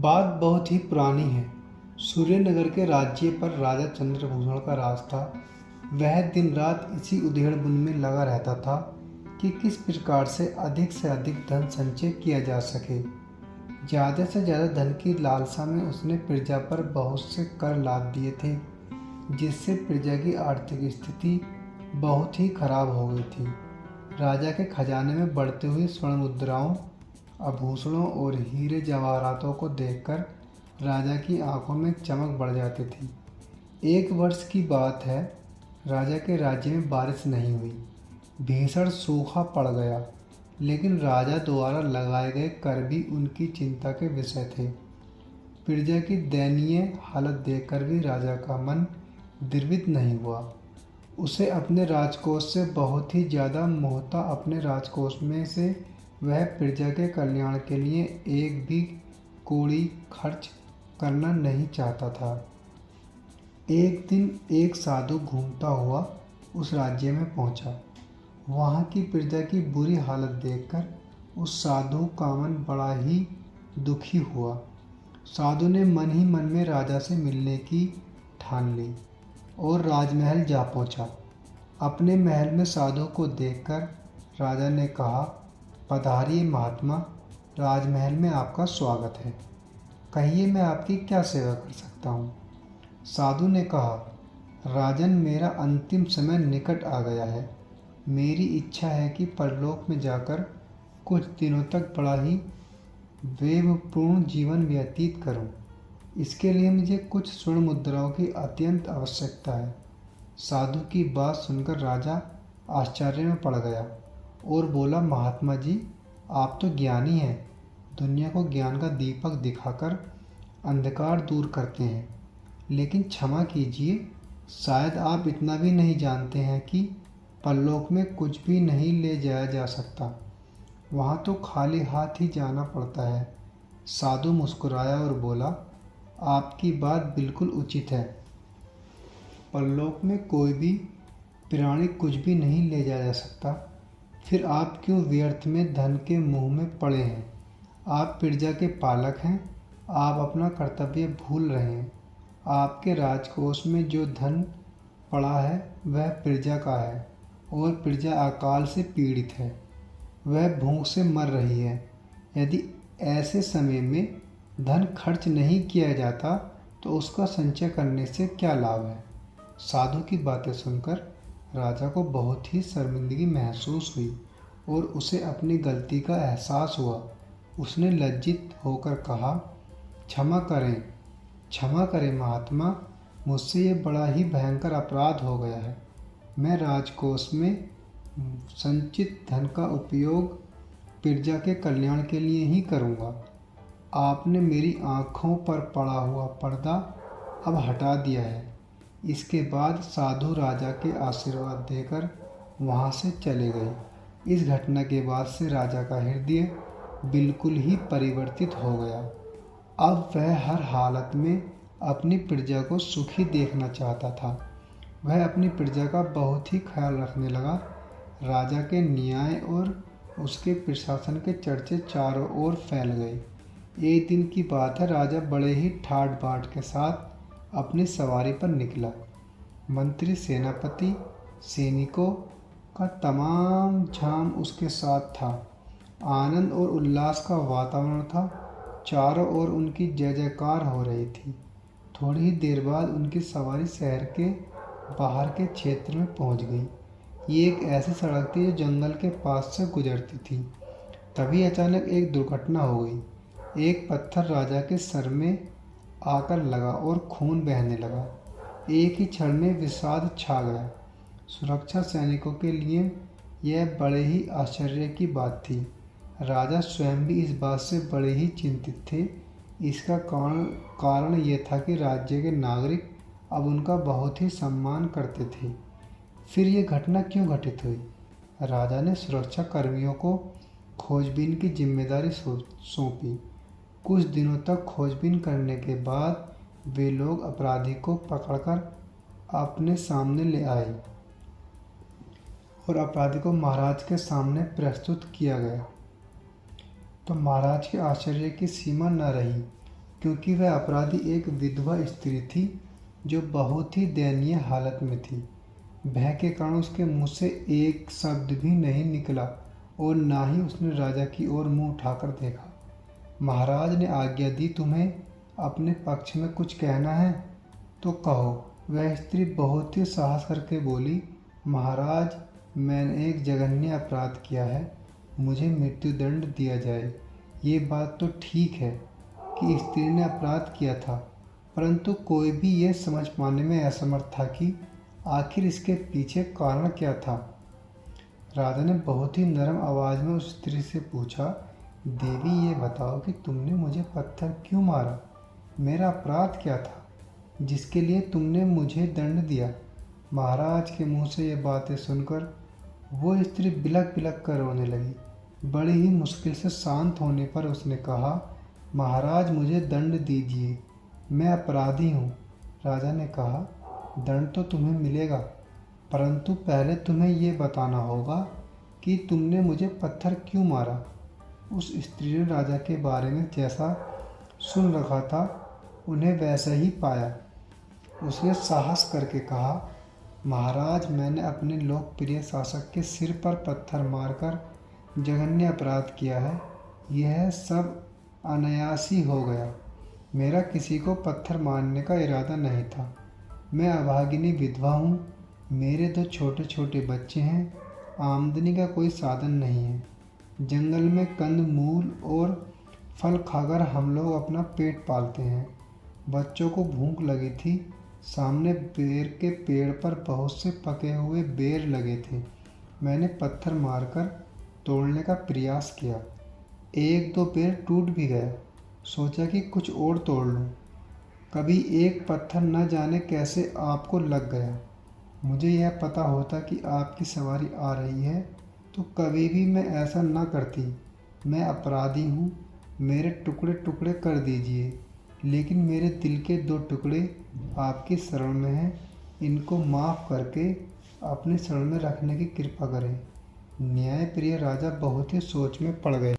बात बहुत ही पुरानी है। सूर्यनगर के राज्य पर राजा चंद्रभूषण का राज था। वह दिन रात इसी उधेड़-बुन में लगा रहता था कि किस प्रकार से अधिक धन संचय किया जा सके। ज़्यादा से ज़्यादा धन की लालसा में उसने प्रजा पर बहुत से कर लाद दिए थे, जिससे प्रजा की आर्थिक स्थिति बहुत ही खराब हो गई थी। राजा के खजाने में बढ़ती हुई स्वर्ण मुद्राओं, आभूषणों और हीरे जवाहरातों को देखकर राजा की आंखों में चमक बढ़ जाती थी। एक वर्ष की बात है, राजा के राज्य में बारिश नहीं हुई। भीषण सूखा पड़ गया, लेकिन राजा द्वारा लगाए गए कर भी उनकी चिंता के विषय थे। प्रजा की दयनीय हालत देखकर भी राजा का मन द्रवित नहीं हुआ। उसे अपने राजकोष से बहुत ही ज़्यादा मोह था। अपने राजकोष में से वह प्रजा के कल्याण के लिए एक भी कौड़ी खर्च करना नहीं चाहता था। एक दिन एक साधु घूमता हुआ उस राज्य में पहुंचा। वहां की प्रजा की बुरी हालत देखकर उस साधु का मन बड़ा ही दुखी हुआ। साधु ने मन ही मन में राजा से मिलने की ठान ली और राजमहल जा पहुंचा। अपने महल में साधु को देखकर राजा ने कहा, पधारिए महात्मा, राजमहल में आपका स्वागत है। कहिए मैं आपकी क्या सेवा कर सकता हूँ। साधु ने कहा, राजन, मेरा अंतिम समय निकट आ गया है। मेरी इच्छा है कि परलोक में जाकर कुछ दिनों तक बड़ा ही वैभवपूर्ण जीवन व्यतीत करूं। इसके लिए मुझे कुछ स्वर्ण मुद्राओं की अत्यंत आवश्यकता है। साधु की बात सुनकर राजा आश्चर्य में पड़ गया और बोला, महात्मा जी, आप तो ज्ञानी हैं। दुनिया को ज्ञान का दीपक दिखाकर अंधकार दूर करते हैं। लेकिन क्षमा कीजिए, शायद आप इतना भी नहीं जानते हैं कि परलोक में कुछ भी नहीं ले जाया जा सकता। वहाँ तो खाली हाथ ही जाना पड़ता है। साधु मुस्कुराया और बोला, आपकी बात बिल्कुल उचित है। परलोक में कोई भी प्राणी कुछ भी नहीं ले जाया जा सकता। फिर आप क्यों व्यर्थ में धन के मुंह में पड़े हैं। आप प्रजा के पालक हैं। आप अपना कर्तव्य भूल रहे हैं। आपके राजकोष में जो धन पड़ा है वह प्रजा का है और प्रजा अकाल से पीड़ित है। वह भूख से मर रही है। यदि ऐसे समय में धन खर्च नहीं किया जाता तो उसका संचय करने से क्या लाभ है। साधु की बातें सुनकर राजा को बहुत ही शर्मिंदगी महसूस हुई और उसे अपनी गलती का एहसास हुआ। उसने लज्जित होकर कहा, क्षमा करें महात्मा, मुझसे ये बड़ा ही भयंकर अपराध हो गया है। मैं राजकोष में संचित धन का उपयोग प्रजा के कल्याण के लिए ही करूँगा। आपने मेरी आँखों पर पड़ा हुआ पर्दा अब हटा दिया है। इसके बाद साधु राजा के आशीर्वाद देकर वहाँ से चले गए। इस घटना के बाद से राजा का हृदय बिल्कुल ही परिवर्तित हो गया। अब वह हर हालत में अपनी प्रजा को सुखी देखना चाहता था। वह अपनी प्रजा का बहुत ही ख्याल रखने लगा। राजा के न्याय और उसके प्रशासन के चर्चे चारों ओर फैल गए। एक दिन की बात है, राजा बड़े ही ठाट बाट के साथ अपनी सवारी पर निकला। मंत्री, सेनापति, सैनिकों का तमाम झाम उसके साथ था। आनंद और उल्लास का वातावरण था। चारों ओर उनकी जय जयकार हो रही थी। थोड़ी ही देर बाद उनकी सवारी शहर के बाहर के क्षेत्र में पहुंच गई। ये एक ऐसी सड़क थी जो जंगल के पास से गुजरती थी। तभी अचानक एक दुर्घटना हो गई। एक पत्थर राजा के सर में आकर लगा और खून बहने लगा। एक ही क्षण में विषाद छा गया। सुरक्षा सैनिकों के लिए यह बड़े ही आश्चर्य की बात थी। राजा स्वयं भी इस बात से बड़े ही चिंतित थे। इसका कारण यह था कि राज्य के नागरिक अब उनका बहुत ही सम्मान करते थे। फिर यह घटना क्यों घटित हुई। राजा ने सुरक्षा कर्मियों को खोजबीन की जिम्मेदारी सौंपी। कुछ दिनों तक खोजबीन करने के बाद वे लोग अपराधी को पकड़कर अपने सामने ले आए और अपराधी को महाराज के सामने प्रस्तुत किया गया। तो महाराज के आश्चर्य की सीमा न रही, क्योंकि वह अपराधी एक विधवा स्त्री थी जो बहुत ही दयनीय हालत में थी। भय के कारण उसके मुंह से एक शब्द भी नहीं निकला और ना ही उसने राजा की ओर मुंह उठाकर देखा। महाराज ने आज्ञा दी, तुम्हें अपने पक्ष में कुछ कहना है तो कहो। वह स्त्री बहुत ही साहस करके बोली, महाराज, मैंने एक जघन्य अपराध किया है, मुझे मृत्युदंड दिया जाए। ये बात तो ठीक है कि स्त्री ने अपराध किया था, परंतु कोई भी ये समझ पाने में असमर्थ था कि आखिर इसके पीछे कारण क्या था। राजा ने बहुत ही नरम आवाज में उस स्त्री से पूछा, देवी, ये बताओ कि तुमने मुझे पत्थर क्यों मारा? मेरा अपराध क्या था जिसके लिए तुमने मुझे दंड दिया? महाराज के मुंह से ये बातें सुनकर वो स्त्री बिलख बिलख कर रोने लगी। बड़ी ही मुश्किल से शांत होने पर उसने कहा, महाराज, मुझे दंड दीजिए, मैं अपराधी हूँ। राजा ने कहा, दंड तो तुम्हें मिलेगा, परंतु पहले तुम्हें ये बताना होगा कि तुमने मुझे पत्थर क्यों मारा। उस स्त्री ने राजा के बारे में जैसा सुन रखा था उन्हें वैसा ही पाया। उसने साहस करके कहा, महाराज, मैंने अपने लोकप्रिय शासक के सिर पर पत्थर मारकर जघन्य अपराध किया है। यह सब अनायास ही हो गया। मेरा किसी को पत्थर मारने का इरादा नहीं था। मैं अभागिनी विधवा हूँ, मेरे 2 छोटे छोटे बच्चे हैं, आमदनी का कोई साधन नहीं है। जंगल में कंद मूल और फल खाकर हम लोग अपना पेट पालते हैं। बच्चों को भूख लगी थी। सामने बेर के पेड़ पर बहुत से पके हुए बेर लगे थे। मैंने पत्थर मारकर तोड़ने का प्रयास किया। 1-2 बेर टूट भी गया। सोचा कि कुछ और तोड़ लूं। कभी एक पत्थर न जाने कैसे आपको लग गया। मुझे यह पता होता कि आपकी सवारी आ रही है तो कभी भी मैं ऐसा न करती। मैं अपराधी हूँ, मेरे टुकड़े टुकड़े कर दीजिए, लेकिन मेरे दिल के 2 टुकड़े आपकी शरण में हैं। इनको माफ़ करके अपनी शरण में रखने की कृपा करें। न्यायप्रिय राजा बहुत ही सोच में पड़ गए।